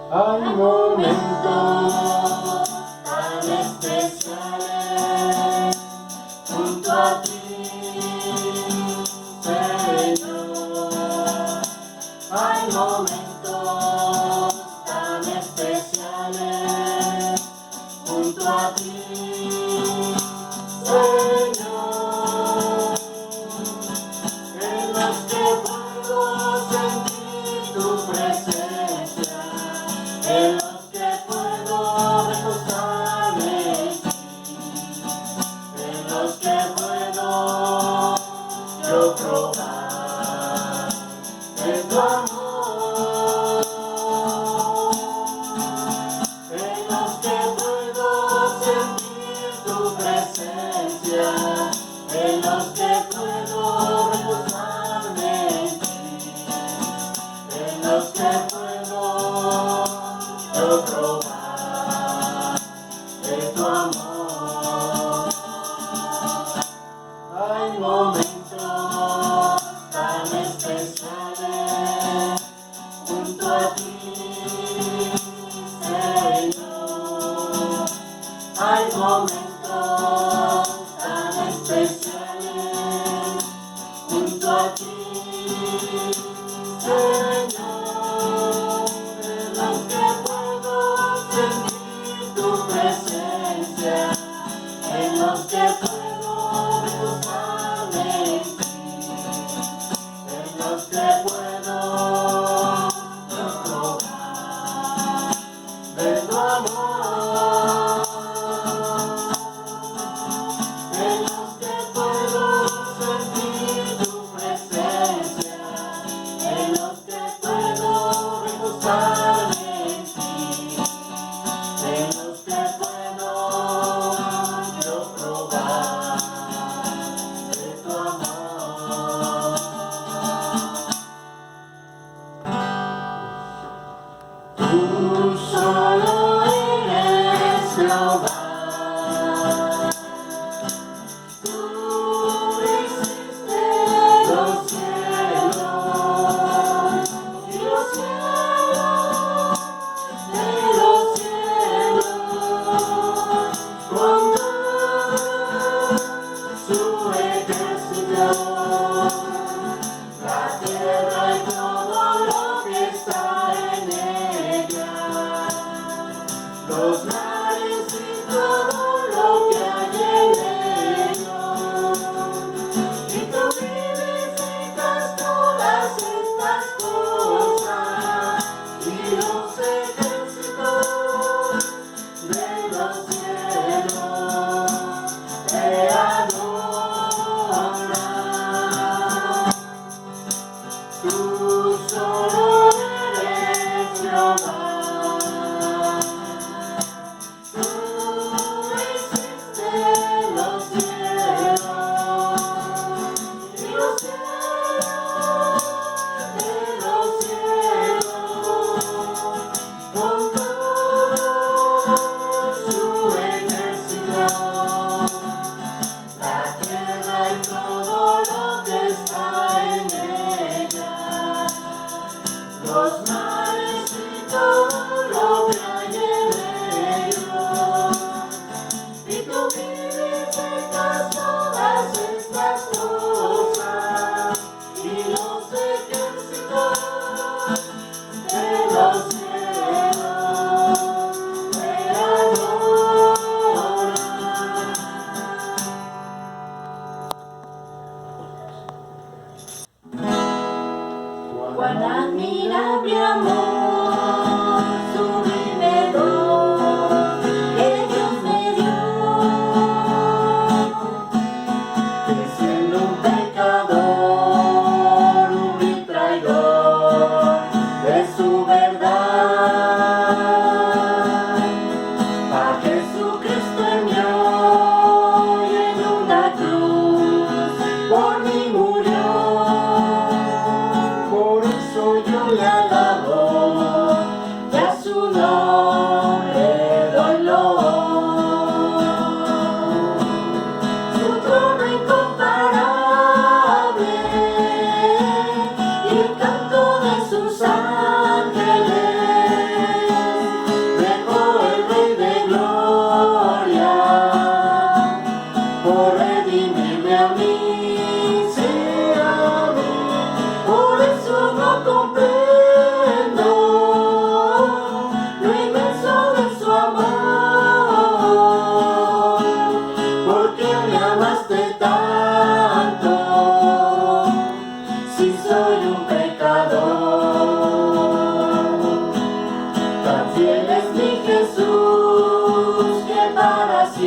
Hay momentos tan especiales junto a ti, Señor. Hay momentos tan especiales junto a ti, Señor, en los que puedo sentir tu presencia, en los que puedo recostarme en ti, en los que puedo yo probar de tu amor, en los que puedo sentir tu presencia, en los que puedo recostarme en ti, en los que puedo yo probar de tu amor. Hay momentos tan especiales junto a ti, Señor. Hay momentos tan especiales junto a ti, Señor, en los que puedo sentir tu presencia, en los que puedo recostarme en ti, en los que puedo yo probar de tu amor, en los que puedo sentir tu presencia, en los que puedo recostarme en ti, en los que puedo yo probar de tu amor. Tú solo eres Jehová. Tú hiciste los cielos y los cielos y los cielos con todo su ejército, la tierra y todo lo que está en ella, los mares y todo lo que hay en ellos, y tú vivificas todas estas cosas, y los ejércitos de los cielos te adoran. Tú solo eres Jehová. Tú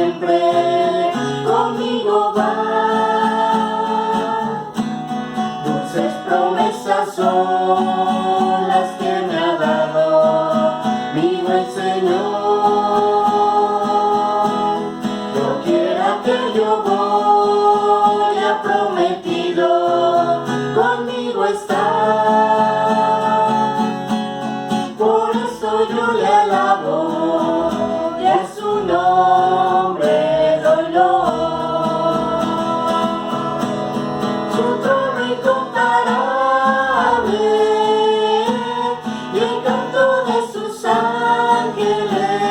siempre conmigo va. Dulces promesas son las que me ha dado mi buen Señor. Doquiera que yo voy, ha prometido conmigo está. Por eso yo le alabo y a su nombre doy loor. Su trono incomparable y el canto de sus ángeles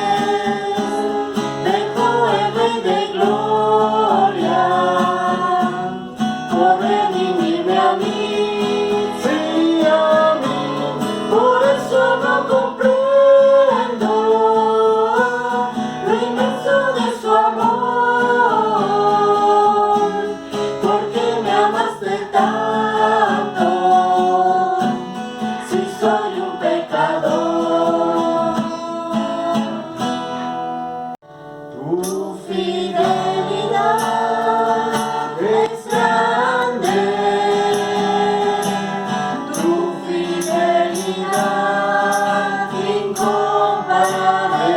dejó el Rey de gloria por redimirme a mí. Sí, a mí. Por eso no comprendo lo inmenso de su amor, porque me amaste tanto, si soy un pecador. Tu fidelidad es grande, tu fidelidad incomparable.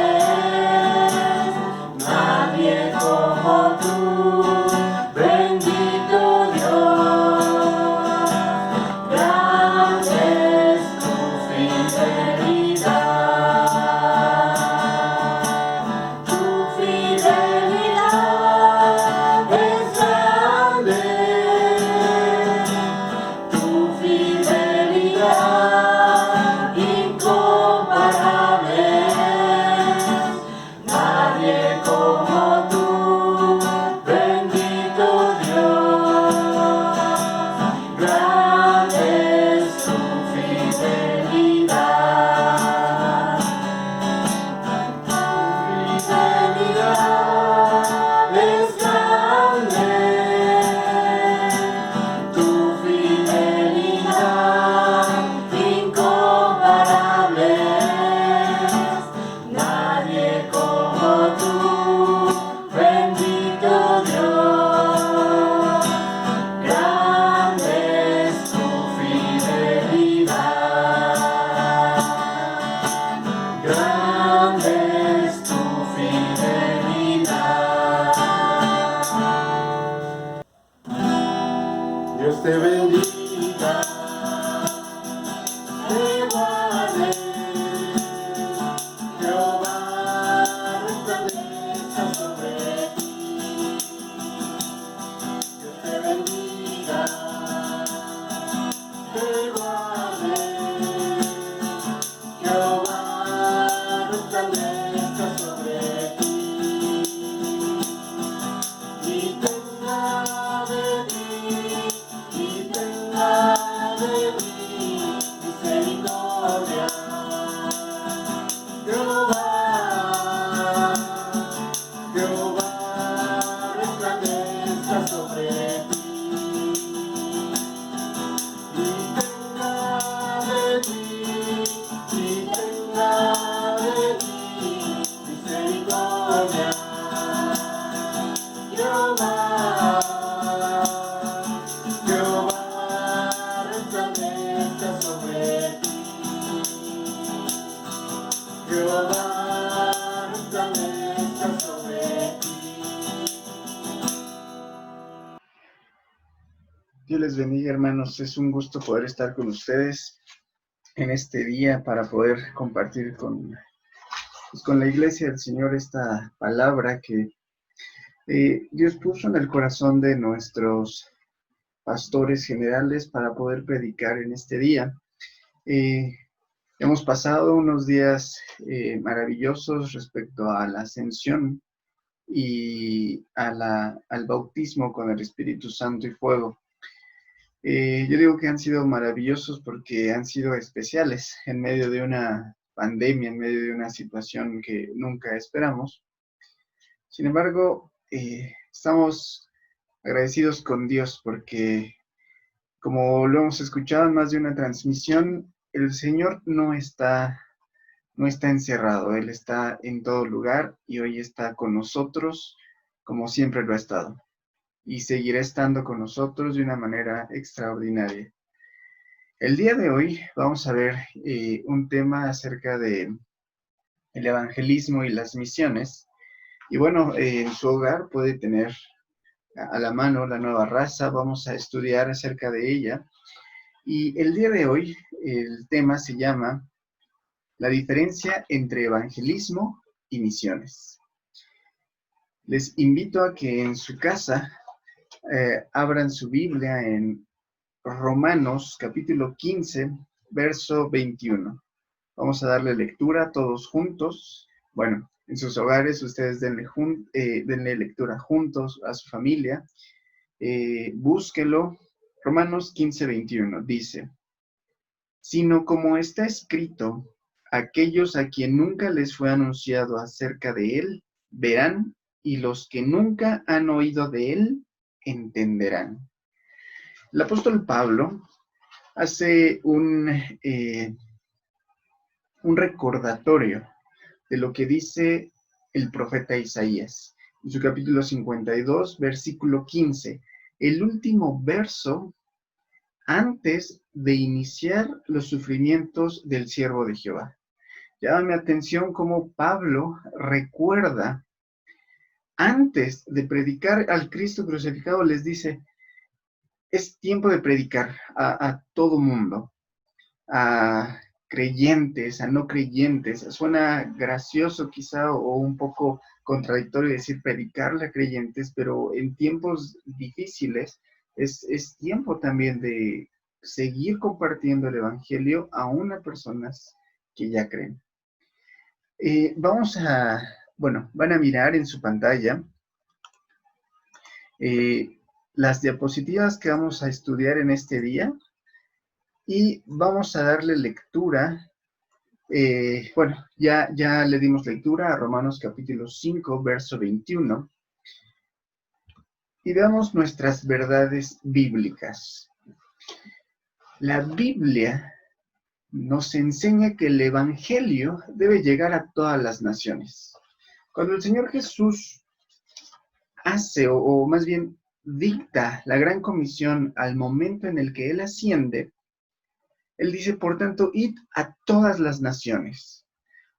Nadie como tú, bendito Dios. Grande es tu fidelidad. Tu fidelidad es grande, tu fidelidad incomparable. Nadie como tú, bendito Dios. Grande es tu fidelidad. Tu fidelidad es grande, tu fidelidad incomparable. Nadie como tú, bendito Dios. Grande es tu fidelidad. Grande es tu fidelidad. Dios te bendiga, te guarde. Jehová resplandezca sobre ti. Dios te bendiga, te guarde. Jehová resplandezca sobre ti y tenga de ti, y tenga de ti misericordia. Jehová, Jehová resplandezca sobre ti y tenga de ti, y tenga de ti misericordia. Jehová, Jehová resplandezca sobre ti. Jehová resplandezca sobre ti. Dios les bendiga, hermanos. Es un gusto poder estar con ustedes en este día para poder compartir con la iglesia del Señor esta palabra que Dios puso en el corazón de nuestros pastores generales para poder predicar en este día. Hemos pasado unos días maravillosos respecto a la ascensión y al bautismo con el Espíritu Santo y fuego. Yo digo que han sido maravillosos porque han sido especiales en medio de una pandemia, en medio de una situación que nunca esperamos. Sin embargo, estamos agradecidos con Dios porque, como lo hemos escuchado en más de una transmisión, el Señor no está encerrado, Él está en todo lugar y hoy está con nosotros como siempre lo ha estado, y seguirá estando con nosotros de una manera extraordinaria. El día de hoy vamos a ver un tema acerca de el evangelismo y las misiones. Y bueno, en su hogar puede tener a la mano la nueva raza, vamos a estudiar acerca de ella. Y el día de hoy el tema se llama la diferencia entre evangelismo y misiones. Les invito a que en su casa abran su Biblia en Romanos capítulo 15, verso 21. Vamos a darle lectura todos juntos. Bueno, en sus hogares ustedes denle lectura juntos a su familia. Búsquelo. Romanos 15, 21 dice: sino como está escrito, aquellos a quien nunca les fue anunciado acerca de él, verán, y los que nunca han oído de él, entenderán. El apóstol Pablo hace un recordatorio de lo que dice el profeta Isaías. En su capítulo 52, versículo 15, el último verso antes de iniciar los sufrimientos del siervo de Jehová. Llama mi atención cómo Pablo recuerda, antes de predicar al Cristo crucificado, les dice, es tiempo de predicar a todo mundo, a creyentes, a no creyentes. Suena gracioso quizá o un poco contradictorio decir predicarle a creyentes, pero en tiempos difíciles es tiempo también de seguir compartiendo el evangelio aún a personas que ya creen. Van a mirar en su pantalla las diapositivas que vamos a estudiar en este día y vamos a darle lectura. Ya le dimos lectura a Romanos capítulo 5, verso 21. Y veamos nuestras verdades bíblicas. La Biblia nos enseña que el evangelio debe llegar a todas las naciones. Cuando el Señor Jesús hace, o más bien dicta la gran comisión al momento en el que Él asciende, Él dice, por tanto, id a todas las naciones.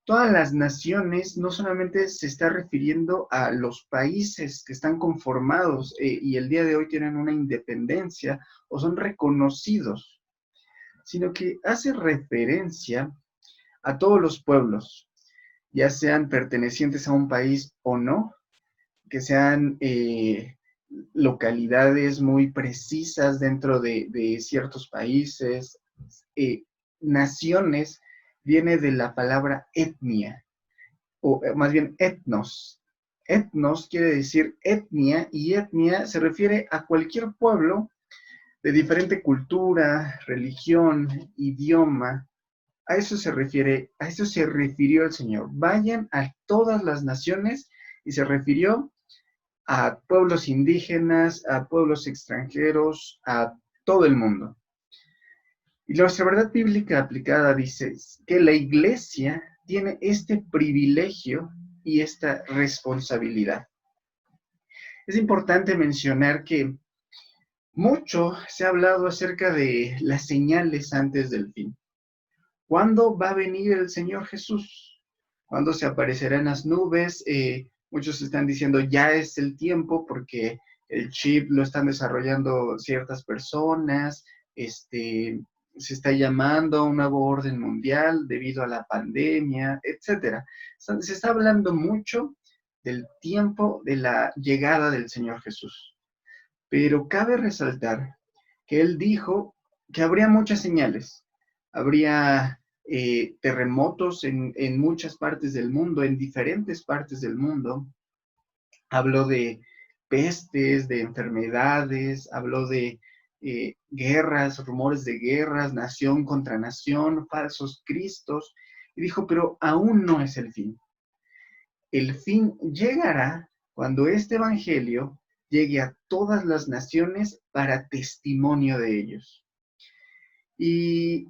Todas las naciones no solamente se está refiriendo a los países que están conformados y el día de hoy tienen una independencia o son reconocidos, sino que hace referencia a todos los pueblos, ya sean pertenecientes a un país o no, que sean localidades muy precisas dentro de ciertos países, naciones, viene de la palabra etnia, o más bien etnos. Etnos quiere decir etnia, y etnia se refiere a cualquier pueblo de diferente cultura, religión, idioma. A eso se refirió el Señor. Vayan a todas las naciones, y se refirió a pueblos indígenas, a pueblos extranjeros, a todo el mundo. Y nuestra verdad bíblica aplicada dice que la iglesia tiene este privilegio y esta responsabilidad. Es importante mencionar que mucho se ha hablado acerca de las señales antes del fin. ¿Cuándo va a venir el Señor Jesús? ¿Cuándo se aparecerá en las nubes? Muchos están diciendo ya es el tiempo porque el chip lo están desarrollando ciertas personas, se está llamando a un nuevo orden mundial debido a la pandemia, etc. Se está hablando mucho del tiempo de la llegada del Señor Jesús. Pero cabe resaltar que Él dijo que habría muchas señales. Habría terremotos en muchas partes del mundo, en diferentes partes del mundo. Habló de pestes, de enfermedades, habló de guerras, rumores de guerras, nación contra nación, falsos cristos, y dijo, pero aún no es el fin. El fin llegará cuando este evangelio llegue a todas las naciones para testimonio de ellos. Y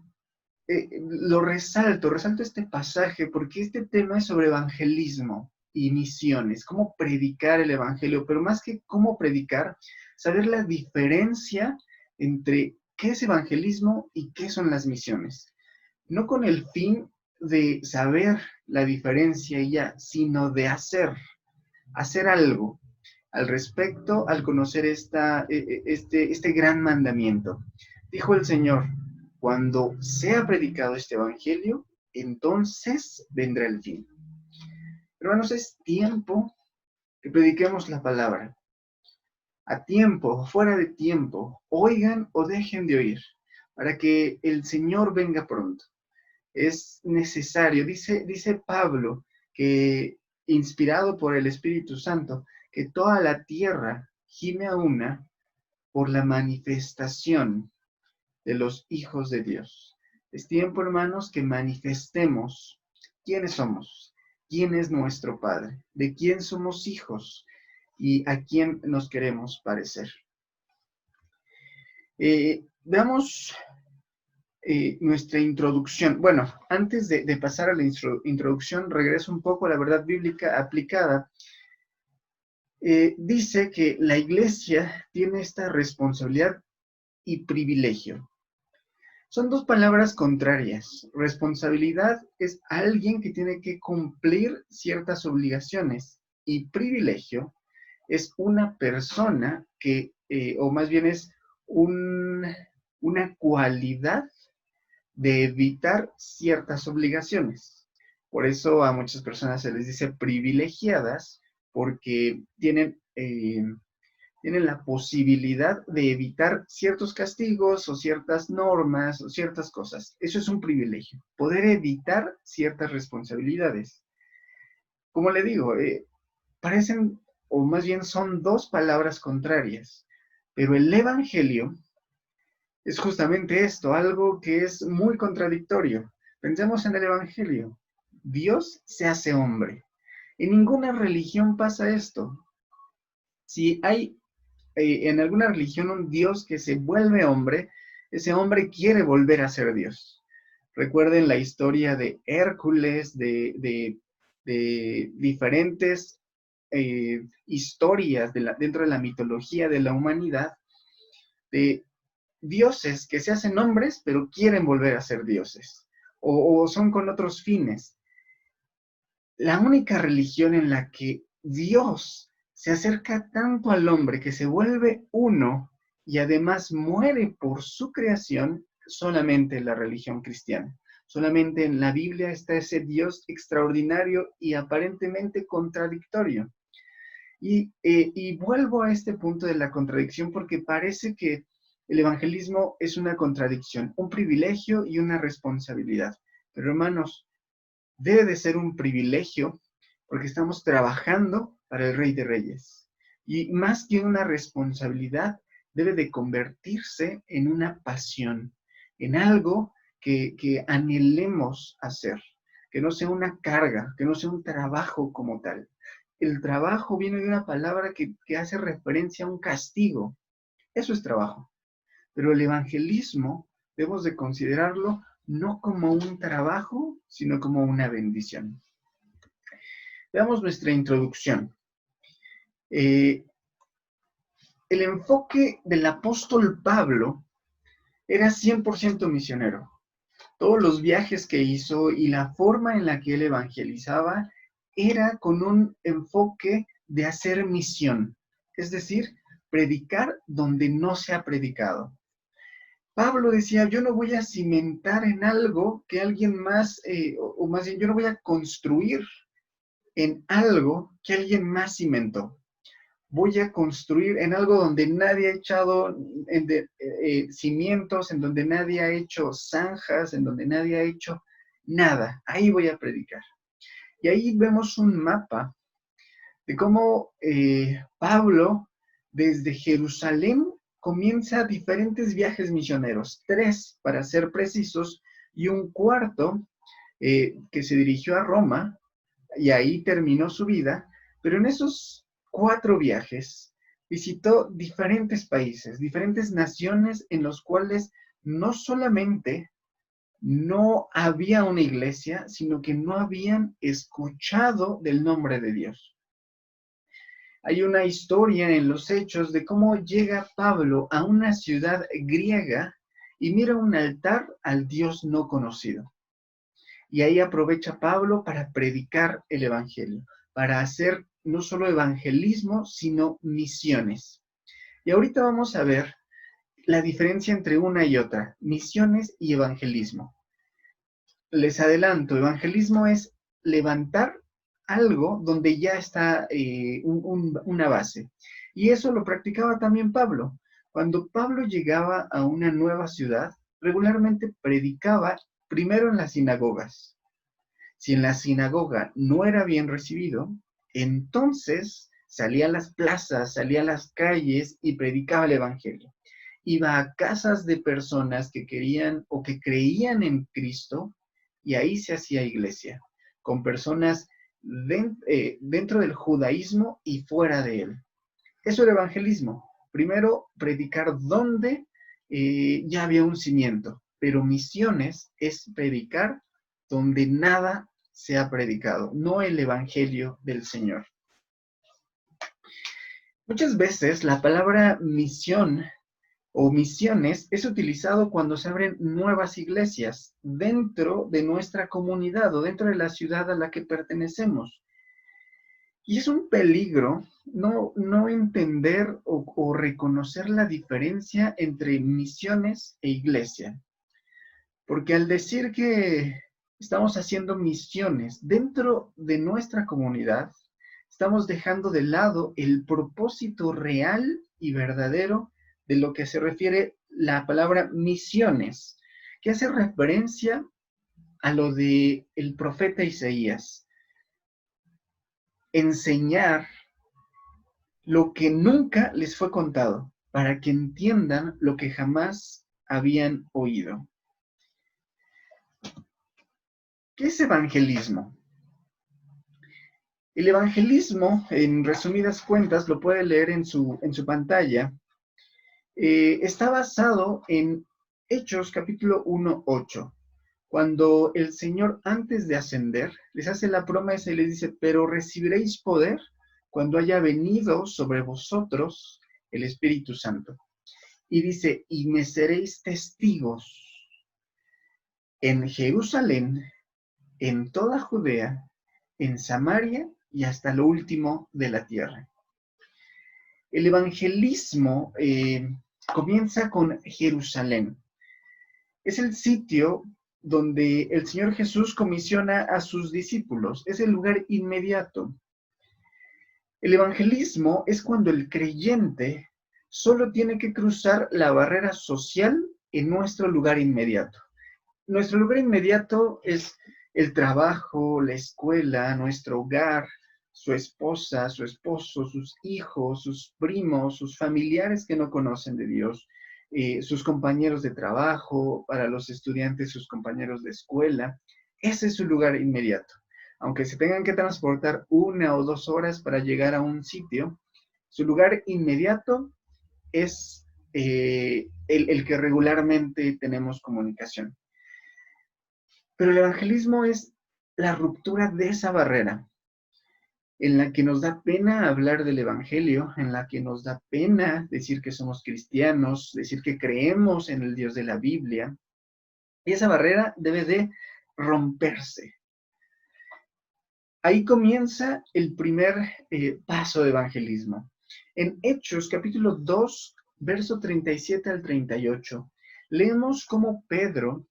resalto este pasaje porque este tema es sobre evangelismo. y misiones, cómo predicar el Evangelio, pero más que cómo predicar, saber la diferencia entre qué es evangelismo y qué son las misiones. No con el fin de saber la diferencia y ya, sino de hacer algo al respecto al conocer este gran mandamiento. Dijo el Señor, cuando sea predicado este evangelio, entonces vendrá el fin. Hermanos, es tiempo que prediquemos la palabra. A tiempo, fuera de tiempo, oigan o dejen de oír, para que el Señor venga pronto. Es necesario, dice Pablo, que inspirado por el Espíritu Santo, que toda la tierra gime a una por la manifestación de los hijos de Dios. Es tiempo, hermanos, que manifestemos quiénes somos, quién es nuestro Padre, de quién somos hijos y a quién nos queremos parecer. Veamos nuestra introducción. Bueno, antes de pasar a la introducción, regreso un poco a la verdad bíblica aplicada. Dice que la iglesia tiene esta responsabilidad y privilegio. Son dos palabras contrarias. Responsabilidad es alguien que tiene que cumplir ciertas obligaciones y privilegio es una persona que, o más bien es una cualidad de evitar ciertas obligaciones. Por eso a muchas personas se les dice privilegiadas porque tienen la posibilidad de evitar ciertos castigos o ciertas normas o ciertas cosas. Eso es un privilegio, poder evitar ciertas responsabilidades. Como le digo, parecen, o más bien son dos palabras contrarias, pero el Evangelio es justamente esto, algo que es muy contradictorio. Pensemos en el Evangelio. Dios se hace hombre. En ninguna religión pasa esto. Si hay en alguna religión un Dios que se vuelve hombre, ese hombre quiere volver a ser Dios. Recuerden la historia de Hércules, de diferentes historias dentro de la mitología de la humanidad, de dioses que se hacen hombres, pero quieren volver a ser dioses, o son con otros fines. La única religión en la que Dios se acerca tanto al hombre que se vuelve uno y además muere por su creación, solamente la religión cristiana. Solamente en la Biblia está ese Dios extraordinario y aparentemente contradictorio. Y vuelvo a este punto de la contradicción porque parece que el evangelismo es una contradicción, un privilegio y una responsabilidad. Pero hermanos, debe de ser un privilegio porque estamos trabajando para el Rey de Reyes. Y más que una responsabilidad, debe de convertirse en una pasión, en algo que anhelemos hacer, que no sea una carga, que no sea un trabajo como tal. El trabajo viene de una palabra que hace referencia a un castigo. Eso es trabajo. Pero el evangelismo debemos de considerarlo no como un trabajo, sino como una bendición. Veamos nuestra introducción. El enfoque del apóstol Pablo era 100% misionero. Todos los viajes que hizo y la forma en la que él evangelizaba era con un enfoque de hacer misión, es decir, predicar donde no se ha predicado. Pablo decía, yo no voy a cimentar en algo que alguien más, o más bien, yo no voy a construir en algo que alguien más cimentó. Voy a construir en algo donde nadie ha echado cimientos, en donde nadie ha hecho zanjas, en donde nadie ha hecho nada. Ahí voy a predicar. Y ahí vemos un mapa de cómo Pablo, desde Jerusalén, comienza diferentes viajes misioneros, 3 para ser precisos, y un cuarto que se dirigió a Roma, y ahí terminó su vida, pero en esos 4 viajes visitó diferentes países, diferentes naciones en los cuales no solamente no había una iglesia, sino que no habían escuchado del nombre de Dios. Hay una historia en los Hechos de cómo llega Pablo a una ciudad griega y mira un altar al Dios no conocido. Y ahí aprovecha Pablo para predicar el evangelio, para hacer no solo evangelismo, sino misiones. Y ahorita vamos a ver la diferencia entre una y otra, misiones y evangelismo. Les adelanto, evangelismo es levantar algo donde ya está una base. Y eso lo practicaba también Pablo. Cuando Pablo llegaba a una nueva ciudad, regularmente predicaba primero en las sinagogas. Si en la sinagoga no era bien recibido, entonces salía a las plazas, salía a las calles y predicaba el evangelio. Iba a casas de personas que querían o que creían en Cristo y ahí se hacía iglesia, con personas dentro del judaísmo y fuera de él. Eso era evangelismo. Primero, predicar donde ya había un cimiento, pero misiones es predicar donde nada se ha predicado, no el evangelio del Señor. Muchas veces la palabra misión o misiones es utilizado cuando se abren nuevas iglesias dentro de nuestra comunidad o dentro de la ciudad a la que pertenecemos. Y es un peligro no entender o reconocer la diferencia entre misiones e iglesia. Porque al decir que estamos haciendo misiones dentro de nuestra comunidad, estamos dejando de lado el propósito real y verdadero de lo que se refiere la palabra misiones, que hace referencia a lo de el profeta Isaías. Enseñar lo que nunca les fue contado, para que entiendan lo que jamás habían oído. ¿Qué es evangelismo? El evangelismo, en resumidas cuentas, lo puede leer en su pantalla, está basado en Hechos capítulo 1:8, cuando el Señor antes de ascender les hace la promesa y les dice, pero recibiréis poder cuando haya venido sobre vosotros el Espíritu Santo. Y dice, y me seréis testigos en Jerusalén, en toda Judea, en Samaria y hasta lo último de la tierra. El evangelismo comienza con Jerusalén. Es el sitio donde el Señor Jesús comisiona a sus discípulos. Es el lugar inmediato. El evangelismo es cuando el creyente solo tiene que cruzar la barrera social en nuestro lugar inmediato. Nuestro lugar inmediato es el trabajo, la escuela, nuestro hogar, su esposa, su esposo, sus hijos, sus primos, sus familiares que no conocen de Dios, sus compañeros de trabajo, para los estudiantes, sus compañeros de escuela. Ese es su lugar inmediato. Aunque se tengan que transportar 1 o 2 horas para llegar a un sitio, su lugar inmediato es el que regularmente tenemos comunicación. Pero el evangelismo es la ruptura de esa barrera, en la que nos da pena hablar del evangelio, en la que nos da pena decir que somos cristianos, decir que creemos en el Dios de la Biblia. Y esa barrera debe de romperse. Ahí comienza el primer paso de evangelismo. En Hechos, capítulo 2, verso 37 al 38, leemos cómo Pedro,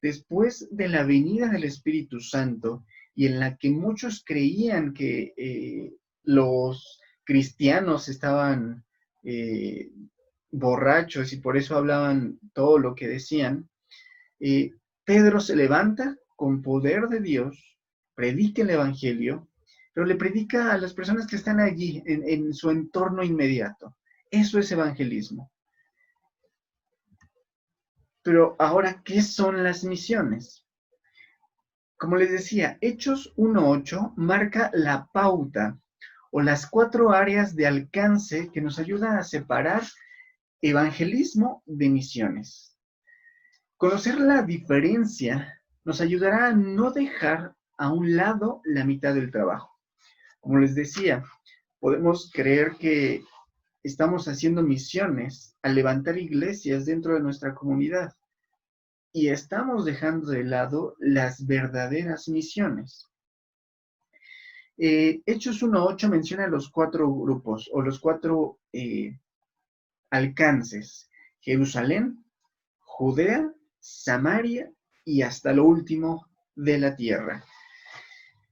después de la venida del Espíritu Santo, y en la que muchos creían que los cristianos estaban borrachos y por eso hablaban todo lo que decían, Pedro se levanta con poder de Dios, predica el Evangelio, pero le predica a las personas que están allí, en su entorno inmediato. Eso es evangelismo. Pero ahora, ¿qué son las misiones? Como les decía, Hechos 1:8 marca la pauta o las 4 áreas de alcance que nos ayudan a separar evangelismo de misiones. Conocer la diferencia nos ayudará a no dejar a un lado la mitad del trabajo. Como les decía, podemos creer que estamos haciendo misiones al levantar iglesias dentro de nuestra comunidad y estamos dejando de lado las verdaderas misiones. Hechos 1:8 menciona los 4 grupos o los 4 alcances: Jerusalén, Judea, Samaria y hasta lo último de la tierra.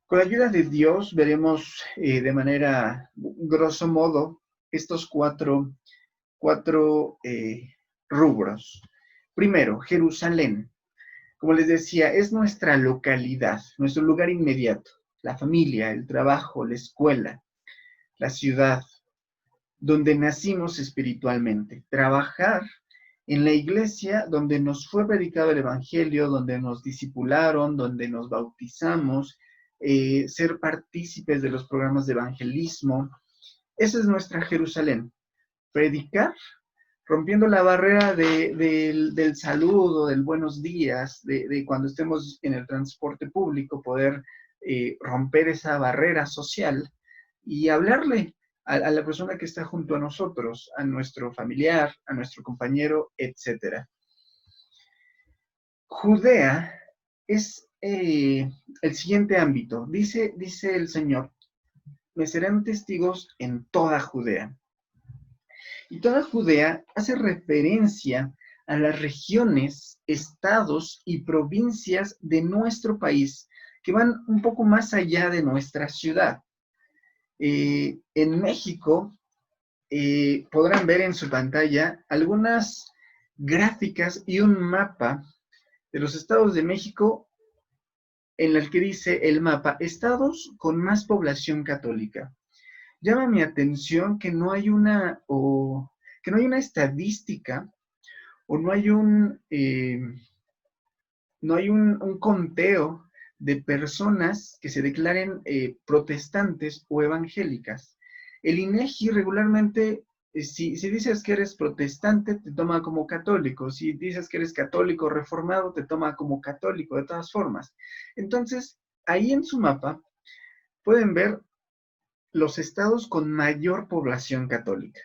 Con la ayuda de Dios veremos de manera grosso modo estos cuatro rubros. Primero, Jerusalén. Como les decía, es nuestra localidad, nuestro lugar inmediato, la familia, el trabajo, la escuela, la ciudad, donde nacimos espiritualmente. Trabajar en la iglesia donde nos fue predicado el Evangelio, donde nos discipularon, donde nos bautizamos, ser partícipes de los programas de evangelismo. Esa es nuestra Jerusalén. Predicar, rompiendo la barrera del saludo, del buenos días, de cuando estemos en el transporte público, poder romper esa barrera social y hablarle a la persona que está junto a nosotros, a nuestro familiar, a nuestro compañero, etc. Judea es el siguiente ámbito. Dice el Señor: me serán testigos en toda Judea. Y toda Judea hace referencia a las regiones, estados y provincias de nuestro país, que van un poco más allá de nuestra ciudad. En México, podrán ver en su pantalla algunas gráficas y un mapa de los estados de México, en el que dice el mapa: estados con más población católica. Llama mi atención que no hay una estadística o no hay un conteo de personas que se declaren protestantes o evangélicas. El INEGI regularmente, si dices que eres protestante, te toma como católico. Si dices que eres católico reformado, te toma como católico, de todas formas. Entonces, ahí en su mapa pueden ver los estados con mayor población católica.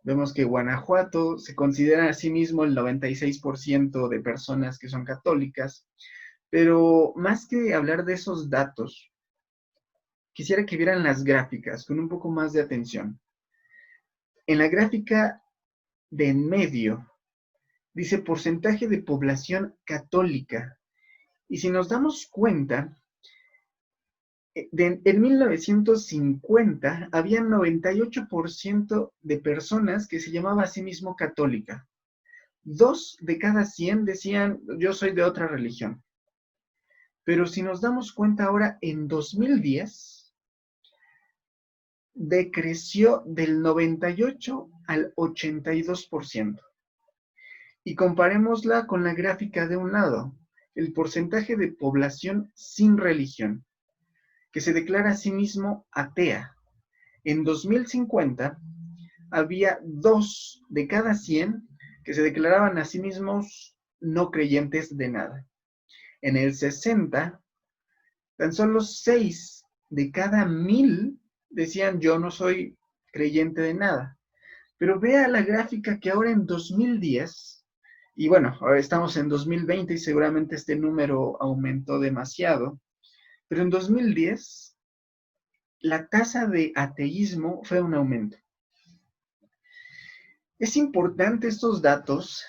Vemos que Guanajuato se considera a sí mismo el 96% de personas que son católicas, pero más que hablar de esos datos, quisiera que vieran las gráficas con un poco más de atención. En la gráfica de en medio dice porcentaje de población católica, y si nos damos cuenta, en 1950 había 98% de personas que se llamaba a sí mismo católica. 2 de cada 100 decían: yo soy de otra religión. Pero si nos damos cuenta ahora, en 2010, decreció del 98 al 82%. Y comparémosla con la gráfica de un lado, el porcentaje de población sin religión, que se declara a sí mismo atea. En 2050 había 2 de cada 100 que se declaraban a sí mismos no creyentes de nada. En el 60, tan solo 6 de cada 1000 decían: yo no soy creyente de nada. Pero vea la gráfica que ahora en 2010, y bueno, ahora estamos en 2020 y seguramente este número aumentó demasiado, pero en 2010 la tasa de ateísmo fue un aumento. Es importante estos datos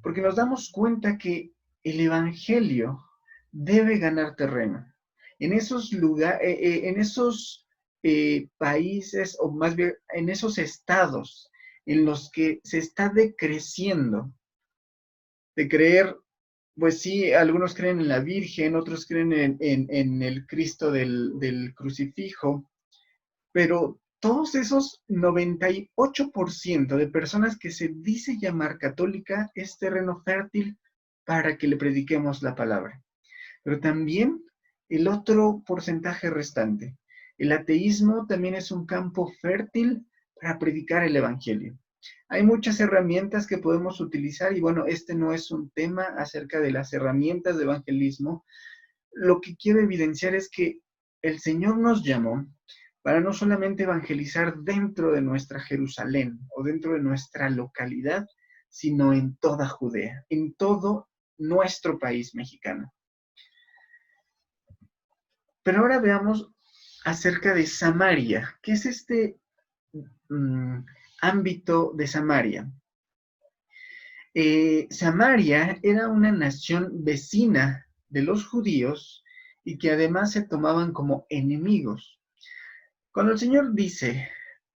porque nos damos cuenta que el evangelio debe ganar terreno. En esos lugares, en esos países, o más bien en esos estados en los que se está decreciendo, de creer, pues sí, algunos creen en la Virgen, otros creen en el Cristo del crucifijo, pero todos esos 98% de personas que se dice llamar católica es terreno fértil para que le prediquemos la palabra. Pero también el otro porcentaje restante, el ateísmo, también es un campo fértil para predicar el evangelio. Hay muchas herramientas que podemos utilizar y bueno, este no es un tema acerca de las herramientas de evangelismo. Lo que quiero evidenciar es que el Señor nos llamó para no solamente evangelizar dentro de nuestra Jerusalén o dentro de nuestra localidad, sino en toda Judea, en todo nuestro país mexicano. Pero ahora veamos acerca de Samaria. ¿Qué es este ámbito de Samaria? Samaria era una nación vecina de los judíos y que además se tomaban como enemigos. Cuando el Señor dice,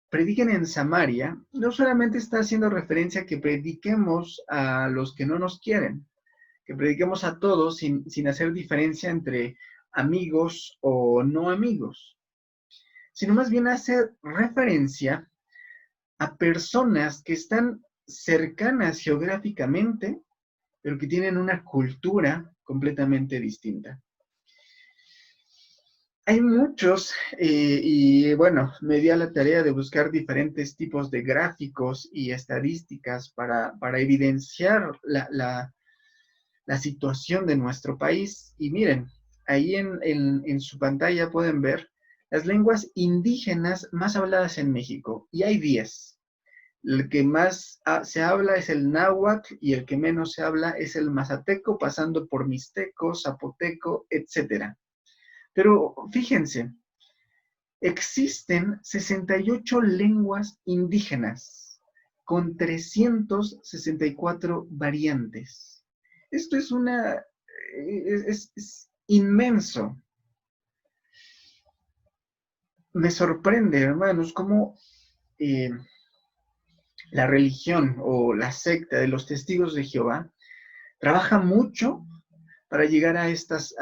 prediquen en Samaria, no solamente está haciendo referencia a que prediquemos a los que no nos quieren, que prediquemos a todos sin hacer diferencia entre amigos o no amigos, sino más bien hace referencia a personas que están cercanas geográficamente, pero que tienen una cultura completamente distinta. Hay muchos, y bueno, me di a la tarea de buscar diferentes tipos de gráficos y estadísticas para evidenciar la situación de nuestro país. Y miren, ahí en su pantalla pueden ver las lenguas indígenas más habladas en México, y hay 10. El que más se habla es el náhuatl y el que menos se habla es el mazateco, pasando por mixteco, zapoteco, etc. Pero fíjense, existen 68 lenguas indígenas con 364 variantes. Esto es inmenso. Me sorprende, hermanos, cómo la religión o la secta de los testigos de Jehová trabaja mucho para llegar a estas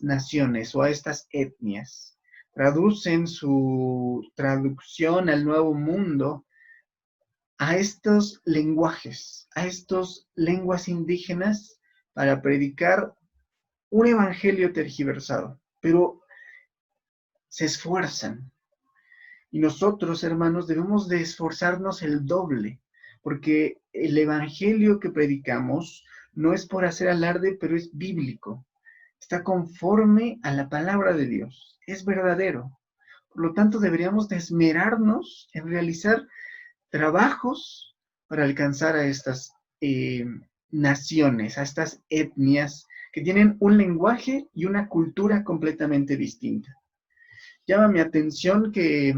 naciones o a estas etnias. Traducen su traducción al Nuevo Mundo a estos lenguajes, a estas lenguas indígenas para predicar un evangelio tergiversado, pero se esfuerzan. Y nosotros, hermanos, debemos de esforzarnos el doble, porque el evangelio que predicamos no es por hacer alarde, pero es bíblico. Está conforme a la palabra de Dios. Es verdadero. Por lo tanto, deberíamos de esmerarnos en realizar trabajos para alcanzar a estas naciones, a estas etnias que tienen un lenguaje y una cultura completamente distinta. Llama mi atención que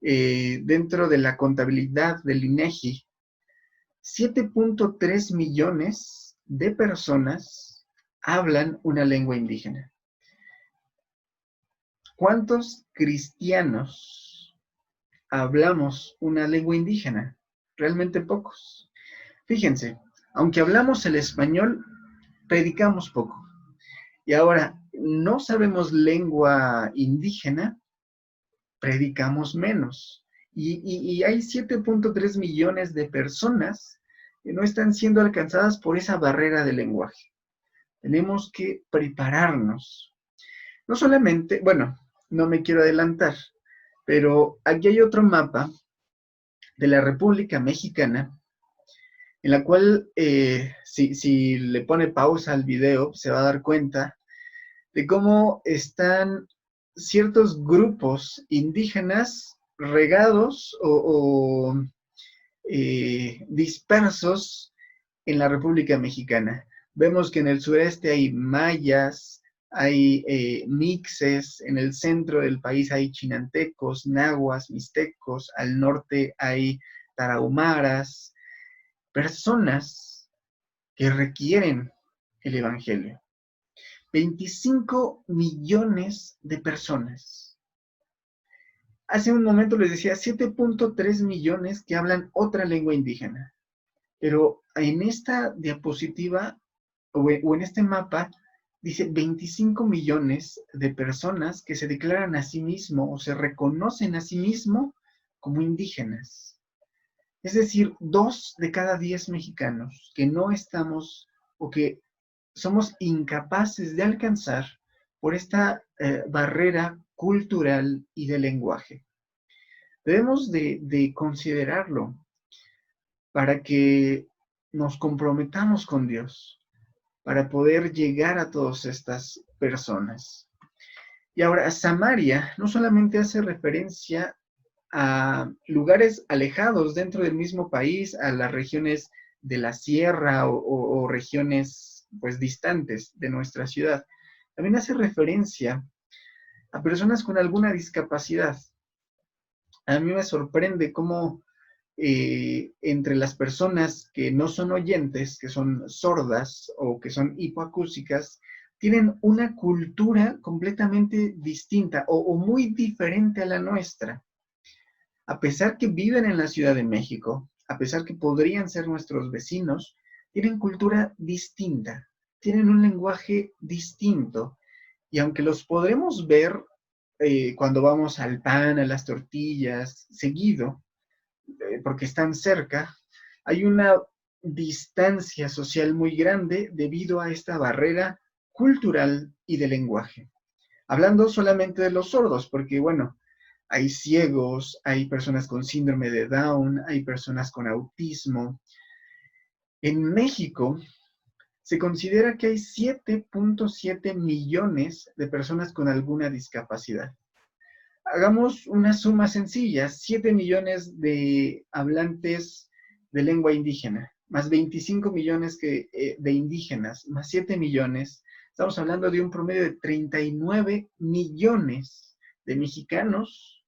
dentro de la contabilidad del INEGI, 7.3 millones de personas hablan una lengua indígena. ¿Cuántos cristianos hablamos una lengua indígena? Realmente pocos. Fíjense, aunque hablamos el español, predicamos poco. Y ahora, no sabemos lengua indígena, predicamos menos. Y hay 7.3 millones de personas que no están siendo alcanzadas por esa barrera de lenguaje. Tenemos que prepararnos. No solamente, bueno, no me quiero adelantar, pero aquí hay otro mapa de la República Mexicana, en la cual, si le pone pausa al video, se va a dar cuenta de cómo están ciertos grupos indígenas regados o dispersos en la República Mexicana. Vemos que en el sureste hay mayas, hay mixes, en el centro del país hay chinantecos, nahuas, mixtecos, al norte hay tarahumaras, personas que requieren el evangelio. 25 millones de personas. Hace un momento les decía 7.3 millones que hablan otra lengua indígena. Pero en esta diapositiva o en este mapa dice 25 millones de personas que se declaran a sí mismo o se reconocen a sí mismo como indígenas. Es decir, 2 de cada 10 mexicanos que no estamos o que somos incapaces de alcanzar por esta barrera cultural y de lenguaje. Debemos de considerarlo para que nos comprometamos con Dios, para poder llegar a todas estas personas. Y ahora, Samaria no solamente hace referencia a lugares alejados dentro del mismo país, a las regiones de la sierra o regiones pues distantes de nuestra ciudad. También hace referencia a personas con alguna discapacidad. A mí me sorprende cómo entre las personas que no son oyentes, que son sordas o que son hipoacúsicas, tienen una cultura completamente distinta o muy diferente a la nuestra. A pesar que viven en la Ciudad de México, a pesar que podrían ser nuestros vecinos, tienen cultura distinta, tienen un lenguaje distinto. Y aunque los podremos ver cuando vamos al pan, a las tortillas, seguido, porque están cerca, hay una distancia social muy grande debido a esta barrera cultural y de lenguaje. Hablando solamente de los sordos, porque bueno, hay ciegos, hay personas con síndrome de Down, hay personas con autismo. En México se considera que hay 7.7 millones de personas con alguna discapacidad. Hagamos una suma sencilla, 7 millones de hablantes de lengua indígena, más 25 millones de indígenas, más 7 millones. Estamos hablando de un promedio de 39 millones de mexicanos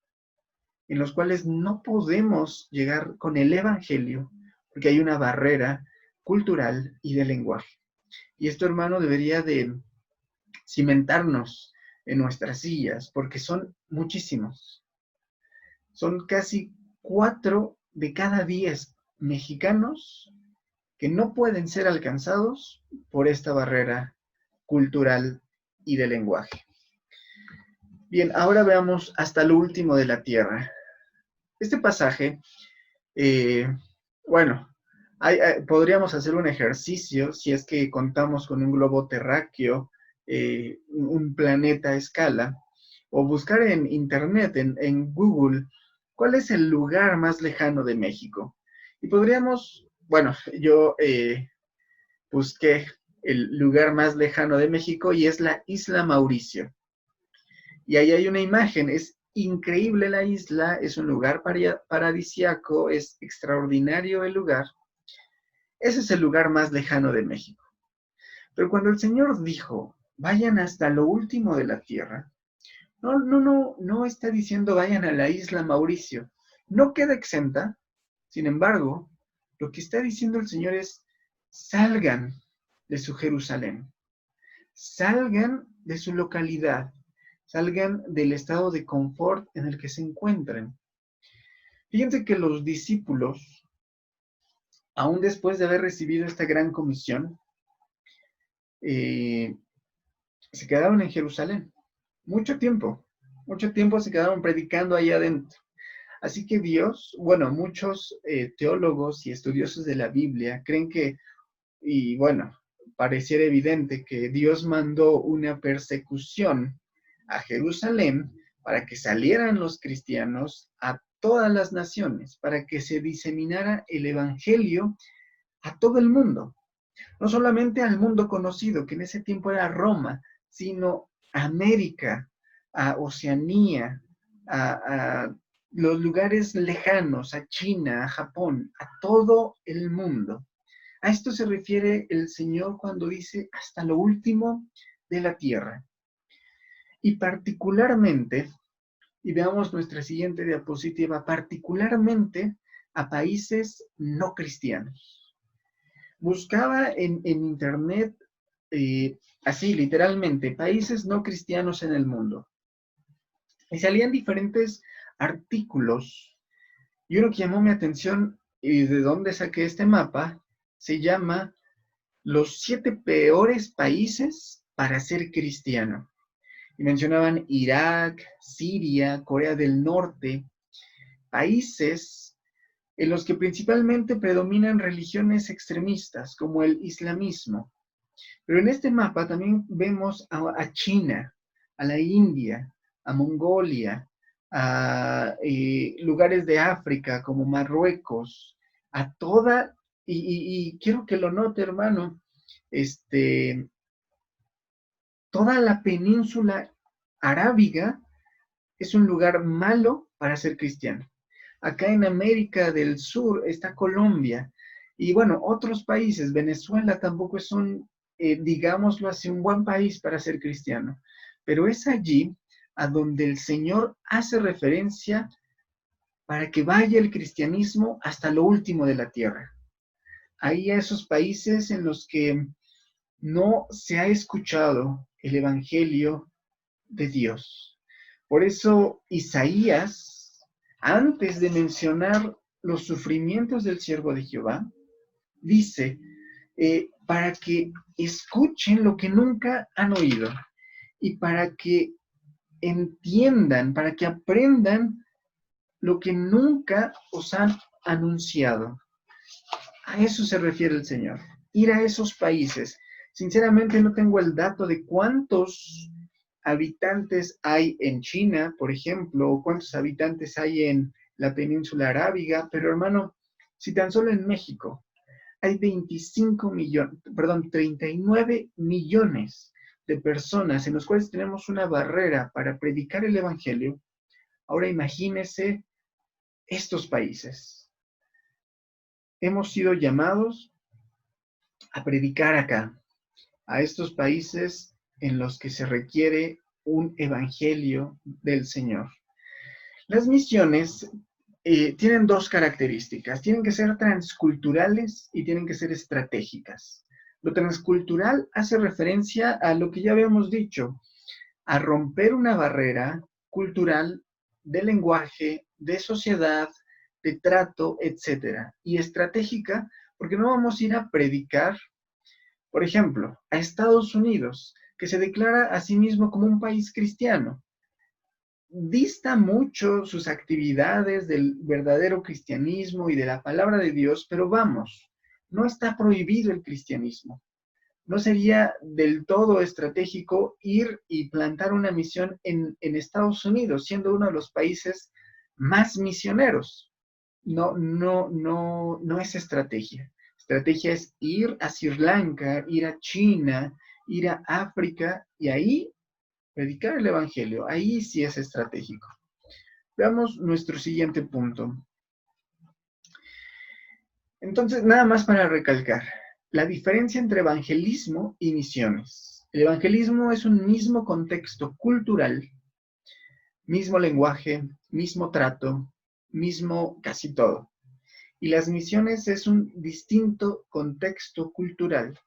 en los cuales no podemos llegar con el Evangelio porque hay una barrera cultural y de lenguaje. Y esto, hermano, debería de cimentarnos en nuestras sillas, porque son muchísimos. Son casi 4 de cada 10 mexicanos que no pueden ser alcanzados por esta barrera cultural y de lenguaje. Bien, ahora veamos hasta lo último de la tierra. Este pasaje, bueno, podríamos hacer un ejercicio si es que contamos con un globo terráqueo, un planeta a escala, o buscar en internet, en Google, cuál es el lugar más lejano de México. Y podríamos, bueno, yo busqué el lugar más lejano de México y es la isla Mauricio. Y ahí hay una imagen, es increíble la isla, es un lugar paradisiaco, es extraordinario el lugar. Ese es el lugar más lejano de México. Pero cuando el Señor dijo, vayan hasta lo último de la tierra, no está diciendo vayan a la isla Mauricio. No queda exenta. Sin embargo, lo que está diciendo el Señor es, salgan de su Jerusalén, salgan de su localidad, salgan del estado de confort en el que se encuentran. Fíjense que los discípulos, aún después de haber recibido esta gran comisión, se quedaron en Jerusalén. Mucho tiempo se quedaron predicando ahí adentro. Así que Dios, bueno, muchos teólogos y estudiosos de la Biblia creen que, y bueno, pareciera evidente que Dios mandó una persecución a Jerusalén para que salieran los cristianos a todas las naciones, para que se diseminara el evangelio a todo el mundo. No solamente al mundo conocido, que en ese tiempo era Roma, sino a América, a Oceanía, a los lugares lejanos, a China, a Japón, a todo el mundo. A esto se refiere el Señor cuando dice hasta lo último de la tierra. Y particularmente, y veamos nuestra siguiente diapositiva, particularmente a países no cristianos. Buscaba en internet, así literalmente, países no cristianos en el mundo. Y salían diferentes artículos. Y uno que llamó mi atención, y de dónde saqué este mapa, se llama Los 7 peores países para ser cristiano. Y mencionaban Irak, Siria, Corea del Norte, países en los que principalmente predominan religiones extremistas, como el islamismo. Pero en este mapa también vemos a China, a la India, a Mongolia, a lugares de África como Marruecos, a toda, y quiero que lo note, hermano, toda la península arábiga es un lugar malo para ser cristiano. Acá en América del Sur está Colombia y bueno, otros países, Venezuela tampoco es un, digámoslo así, un buen país para ser cristiano, pero es allí a donde el Señor hace referencia para que vaya el cristianismo hasta lo último de la tierra. Hay esos países en los que no se ha escuchado el Evangelio de Dios. Por eso Isaías, antes de mencionar los sufrimientos del siervo de Jehová, dice, para que escuchen lo que nunca han oído y para que entiendan, para que aprendan lo que nunca os han anunciado. A eso se refiere el Señor, ir a esos países. Sinceramente no tengo el dato de cuántos habitantes hay en China, por ejemplo, o cuántos habitantes hay en la península arábiga, pero hermano, si tan solo en México hay 25 millones, perdón, 39 millones de personas en los cuales tenemos una barrera para predicar el Evangelio, ahora imagínese estos países. Hemos sido llamados a predicar acá, a estos países en los que se requiere un evangelio del Señor. Las misiones tienen dos características, tienen que ser transculturales y tienen que ser estratégicas. Lo transcultural hace referencia a lo que ya habíamos dicho, a romper una barrera cultural de lenguaje, de sociedad, de trato, etc. Y estratégica, porque no vamos a ir a predicar, por ejemplo, a Estados Unidos, que se declara a sí mismo como un país cristiano. Dista mucho sus actividades del verdadero cristianismo y de la palabra de Dios, pero vamos, no está prohibido el cristianismo. No sería del todo estratégico ir y plantar una misión en Estados Unidos, siendo uno de los países más misioneros. No es estrategia. Estrategia es ir a Sri Lanka, ir a China, ir a África y ahí predicar el Evangelio. Ahí sí es estratégico. Veamos nuestro siguiente punto. Entonces, nada más para recalcar, la diferencia entre evangelismo y misiones. El evangelismo es un mismo contexto cultural, mismo lenguaje, mismo trato, mismo casi todo. Y las misiones es un distinto contexto cultural.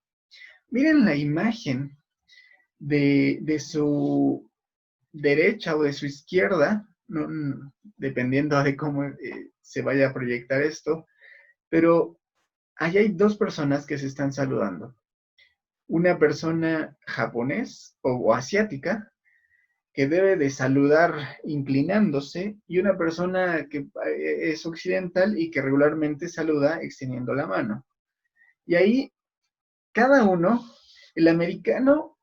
Miren la imagen de su derecha o de su izquierda, dependiendo de cómo se vaya a proyectar esto, pero ahí hay dos personas que se están saludando. Una persona japonés o asiática que debe de saludar inclinándose y una persona que es occidental y que regularmente saluda extendiendo la mano. Y ahí cada uno, el americano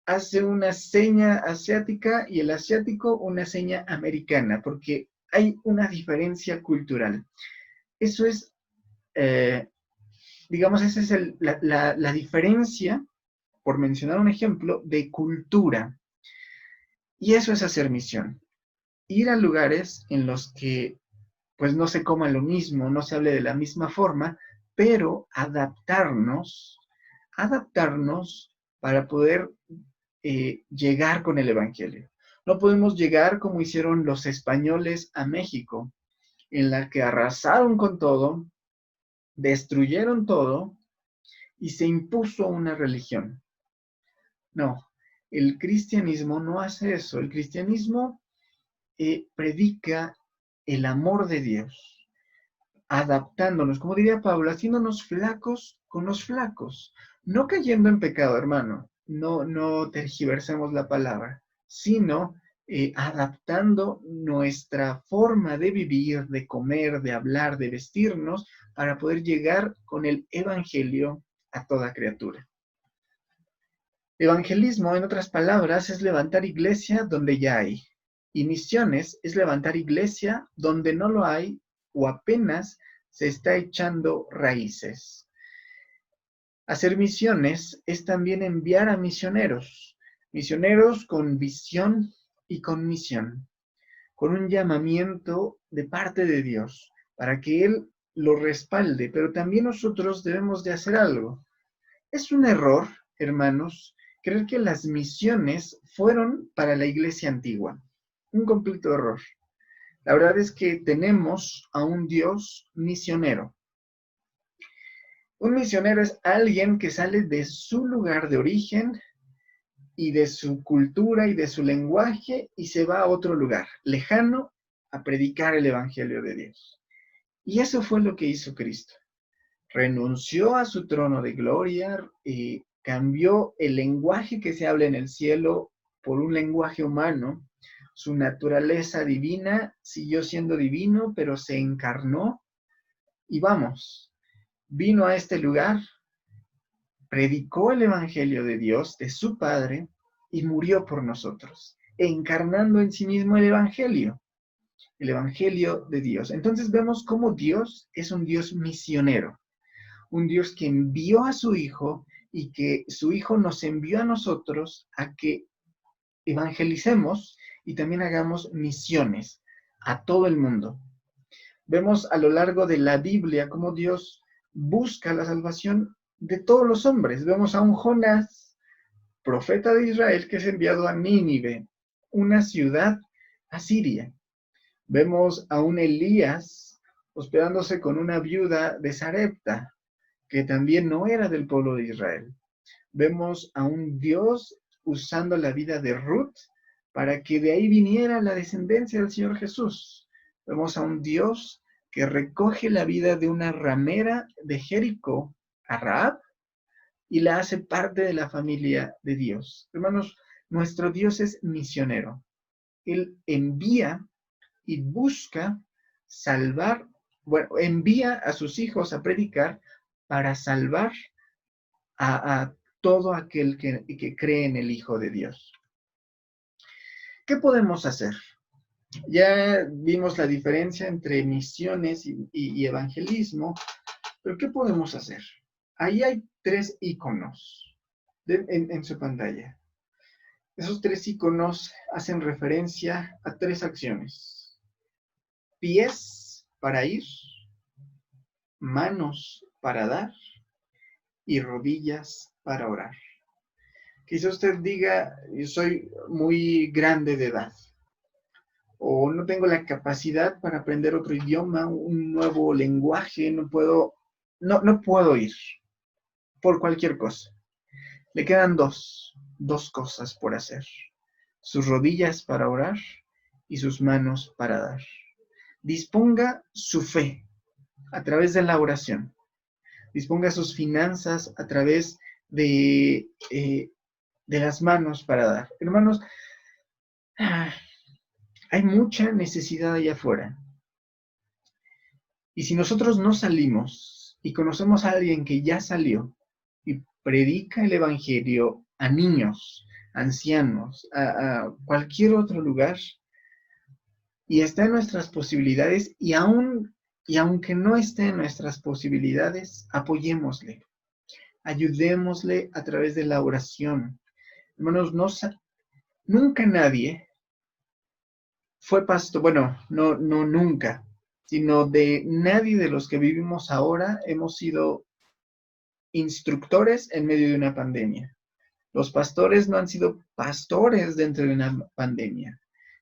hace una seña asiática y el asiático una seña americana, porque hay una diferencia cultural. Eso es, digamos, esa es la diferencia, por mencionar un ejemplo, de cultura. Y eso es hacer misión. Ir a lugares en los que pues no se coma lo mismo, no se hable de la misma forma, pero adaptarnos para poder llegar con el Evangelio. No podemos llegar como hicieron los españoles a México, en la que arrasaron con todo, destruyeron todo y se impuso una religión. No, el cristianismo no hace eso. El cristianismo predica el amor de Dios, adaptándonos, como diría Pablo, haciéndonos flacos con los flacos, no cayendo en pecado, hermano, no tergiversemos la palabra, sino adaptando nuestra forma de vivir, de comer, de hablar, de vestirnos, para poder llegar con el Evangelio a toda criatura. Evangelismo, en otras palabras, es levantar iglesia donde ya hay. Y misiones es levantar iglesia donde no lo hay o apenas se está echando raíces. Hacer misiones es también enviar a misioneros con visión y con misión, con un llamamiento de parte de Dios, para que Él lo respalde, pero también nosotros debemos de hacer algo. Es un error, hermanos, creer que las misiones fueron para la iglesia antigua. Un completo error. La verdad es que tenemos a un Dios misionero. Un misionero es alguien que sale de su lugar de origen y de su cultura y de su lenguaje y se va a otro lugar, lejano, a predicar el Evangelio de Dios. Y eso fue lo que hizo Cristo. Renunció a su trono de gloria y cambió el lenguaje que se habla en el cielo por un lenguaje humano. Su naturaleza divina siguió siendo divino, pero se encarnó y vamos, vino a este lugar, predicó el Evangelio de Dios, de su Padre, y murió por nosotros, encarnando en sí mismo el Evangelio de Dios. Entonces vemos cómo Dios es un Dios misionero, un Dios que envió a su Hijo y que su Hijo nos envió a nosotros a que evangelicemos y también hagamos misiones a todo el mundo. Vemos a lo largo de la Biblia cómo Dios busca la salvación de todos los hombres. Vemos a un Jonás, profeta de Israel, que es enviado a Nínive, una ciudad asiria. Vemos a un Elías hospedándose con una viuda de Sarepta, que también no era del pueblo de Israel. Vemos a un Dios usando la vida de Ruth para que de ahí viniera la descendencia del Señor Jesús. Vemos a un Dios que recoge la vida de una ramera de Jericó, a Rahab, y la hace parte de la familia de Dios. Hermanos, nuestro Dios es misionero. Él envía y busca salvar, bueno, envía a sus hijos a predicar para salvar a todo aquel que cree en el Hijo de Dios. ¿Qué podemos hacer? Ya vimos la diferencia entre misiones y evangelismo, pero ¿qué podemos hacer? Ahí hay 3 iconos en su pantalla. Esos 3 iconos hacen referencia a 3 acciones. Pies para ir, manos para dar y rodillas para orar. Quizá usted diga, yo soy muy grande de edad, o no tengo la capacidad para aprender otro idioma, un nuevo lenguaje, no puedo ir por cualquier cosa. Le quedan dos cosas por hacer: sus rodillas para orar y sus manos para dar. Disponga su fe a través de la oración. Disponga sus finanzas a través de las manos para dar. Hermanos, hay mucha necesidad allá afuera. Y si nosotros no salimos y conocemos a alguien que ya salió y predica el Evangelio a niños, ancianos, a cualquier otro lugar, y está en nuestras posibilidades, y aunque no esté en nuestras posibilidades, apoyémosle, ayudémosle a través de la oración. Hermanos, nunca nadie fue pastor, bueno, no nunca, sino de nadie de los que vivimos ahora hemos sido instructores en medio de una pandemia. Los pastores no han sido pastores dentro de una pandemia.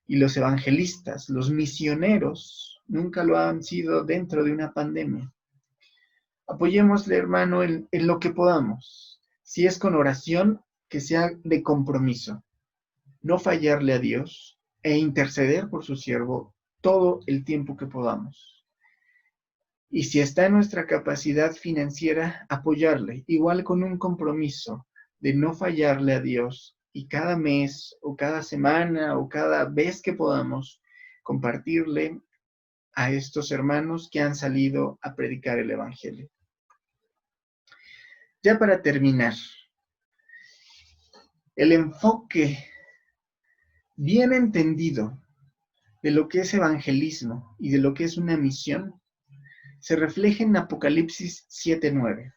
Y los evangelistas, los misioneros, nunca lo han sido dentro de una pandemia. Apoyémosle, hermano, en lo que podamos. Si es con oración, que sea de compromiso. No fallarle a Dios e interceder por su siervo todo el tiempo que podamos. Y si está en nuestra capacidad financiera, apoyarle, igual con un compromiso de no fallarle a Dios y cada mes o cada semana o cada vez que podamos compartirle a estos hermanos que han salido a predicar el Evangelio. Ya para terminar, el enfoque bien entendido de lo que es evangelismo y de lo que es una misión se refleja en Apocalipsis 7:9.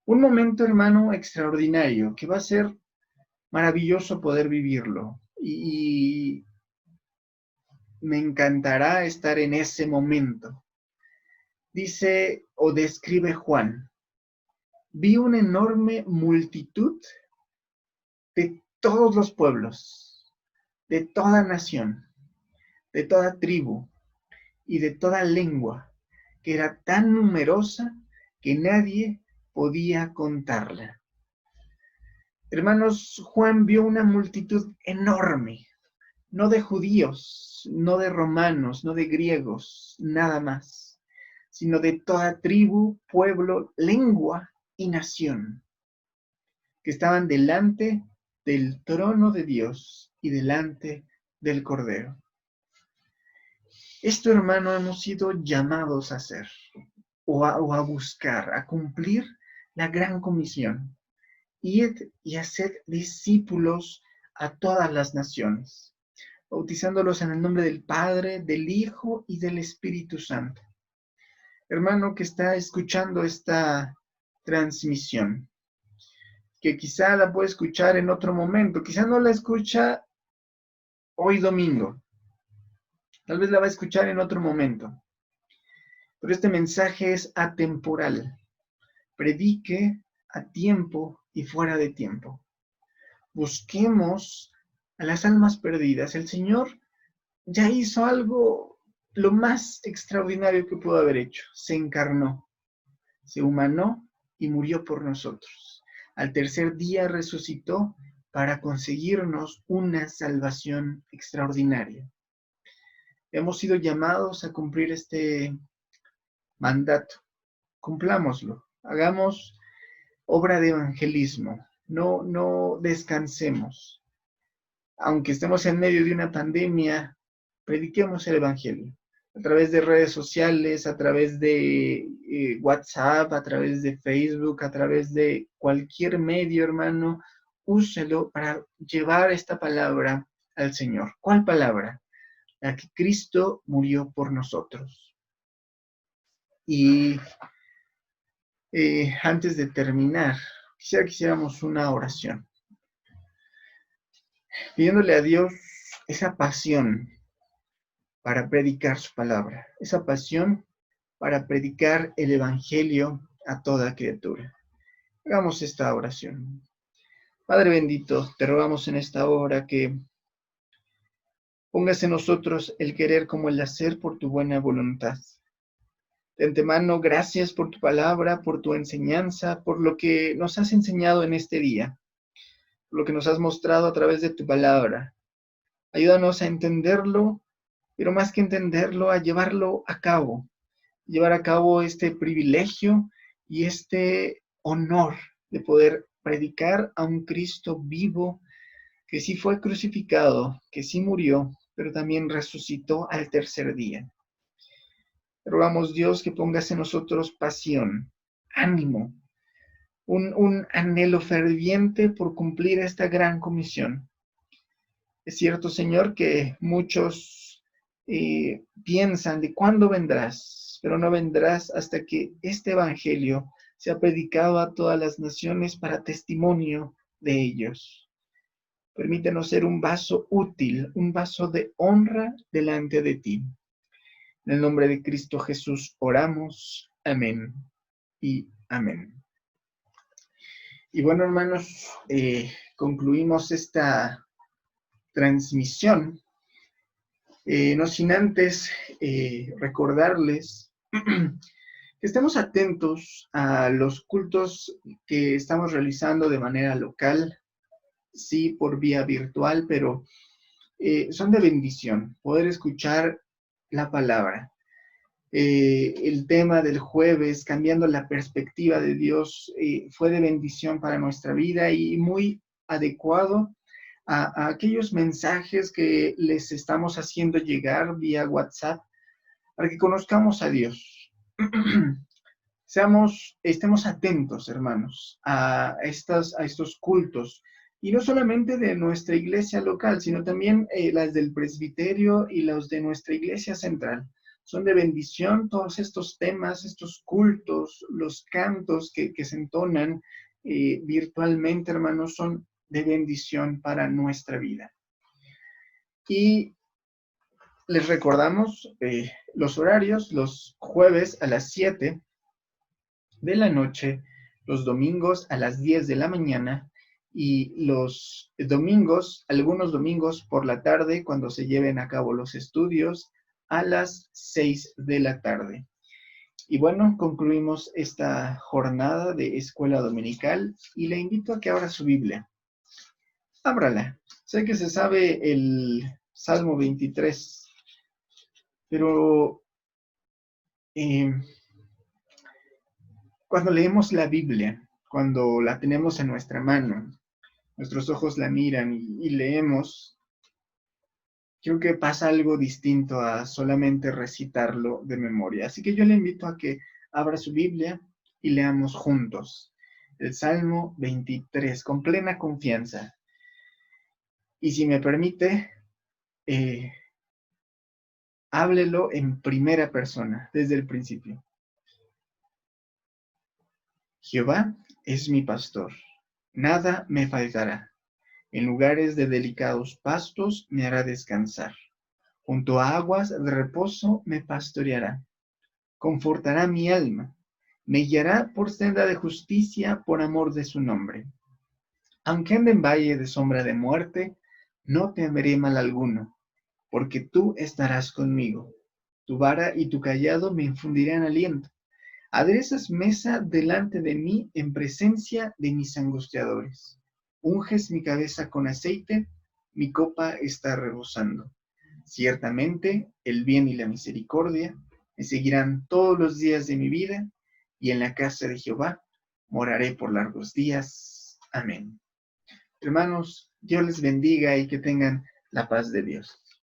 Un momento, hermano, extraordinario que va a ser maravilloso poder vivirlo y me encantará estar en ese momento. Dice o describe Juan: vi una enorme multitud de todos los pueblos, de toda nación, de toda tribu y de toda lengua, que era tan numerosa que nadie podía contarla. Hermanos, Juan vio una multitud enorme, no de judíos, no de romanos, no de griegos, nada más, sino de toda tribu, pueblo, lengua y nación, que estaban delante del trono de Dios y delante del Cordero. Esto, hermano, hemos sido llamados a hacer o a buscar, a cumplir la gran comisión. Id y haced discípulos a todas las naciones, bautizándolos en el nombre del Padre, del Hijo y del Espíritu Santo. Hermano que está escuchando esta transmisión, que quizá la puede escuchar en otro momento, quizá no la escucha hoy domingo, tal vez la va a escuchar en otro momento, pero este mensaje es atemporal. Predique a tiempo y fuera de tiempo. Busquemos a las almas perdidas. El Señor ya hizo algo, lo más extraordinario que pudo haber hecho. Se encarnó, se humanó y murió por nosotros. Al tercer día resucitó para conseguirnos una salvación extraordinaria. Hemos sido llamados a cumplir este mandato. Cumplámoslo. Hagamos obra de evangelismo. No descansemos. Aunque estemos en medio de una pandemia, prediquemos el evangelio. A través de redes sociales, a través de WhatsApp, a través de Facebook, a través de cualquier medio, hermano, úselo para llevar esta palabra al Señor. ¿Cuál palabra? La que Cristo murió por nosotros. Y antes de terminar, quisiéramos una oración, pidiéndole a Dios esa pasión para predicar su palabra, esa pasión para predicar el evangelio a toda criatura. Hagamos esta oración. Padre bendito, te rogamos en esta hora que pongas en nosotros el querer como el hacer por tu buena voluntad. De antemano, gracias por tu palabra, por tu enseñanza, por lo que nos has enseñado en este día, por lo que nos has mostrado a través de tu palabra. Ayúdanos a entenderlo, pero más que entenderlo, a llevarlo a cabo, llevar a cabo este privilegio y este honor de poder predicar a un Cristo vivo que sí fue crucificado, que sí murió, pero también resucitó al tercer día. Te rogamos, Dios, que pongas en nosotros pasión, ánimo, un anhelo ferviente por cumplir esta gran comisión. Es cierto, Señor, que muchos piensan de cuándo vendrás, pero no vendrás hasta que este evangelio sea predicado a todas las naciones para testimonio de ellos. Permítenos ser un vaso útil, un vaso de honra delante de ti. En el nombre de Cristo Jesús oramos. Amén y amén. Y bueno, hermanos, concluimos esta transmisión. No sin antes recordarles que estemos atentos a los cultos que estamos realizando de manera local, sí, por vía virtual, pero son de bendición poder escuchar la palabra. El tema del jueves, cambiando la perspectiva de Dios, fue de bendición para nuestra vida y muy adecuado a aquellos mensajes que les estamos haciendo llegar vía WhatsApp para que conozcamos a Dios. Estemos atentos, hermanos, a estos cultos Y no solamente de nuestra iglesia local, sino también las del presbiterio y las de nuestra iglesia central. Son de bendición todos estos temas, estos cultos, los cantos que se entonan virtualmente, hermanos, son de bendición para nuestra vida. Y les recordamos los horarios: los jueves a las 7 de la noche, los domingos a las 10 de la mañana y los domingos, algunos domingos por la tarde, cuando se lleven a cabo los estudios, a las 6 de la tarde. Y bueno, concluimos esta jornada de escuela dominical y le invito a que abra su Biblia. Ábrala. Sé que se sabe el Salmo 23, pero cuando leemos la Biblia, cuando la tenemos en nuestra mano, nuestros ojos la miran y leemos, creo que pasa algo distinto a solamente recitarlo de memoria. Así que yo le invito a que abra su Biblia y leamos juntos el Salmo 23 con plena confianza. Y si me permite, háblelo en primera persona, desde el principio. Jehová es mi pastor, nada me faltará. En lugares de delicados pastos me hará descansar. Junto a aguas de reposo me pastoreará. Confortará mi alma. Me guiará por senda de justicia por amor de su nombre. Aunque ande en valle de sombra de muerte, no temeré mal alguno, porque tú estarás conmigo. Tu vara y tu cayado me infundirán aliento. Aderezas mesa delante de mí en presencia de mis angustiadores. Unges mi cabeza con aceite, mi copa está rebosando. Ciertamente, el bien y la misericordia me seguirán todos los días de mi vida, y en la casa de Jehová moraré por largos días. Amén. Hermanos, Dios les bendiga y que tengan la paz de Dios.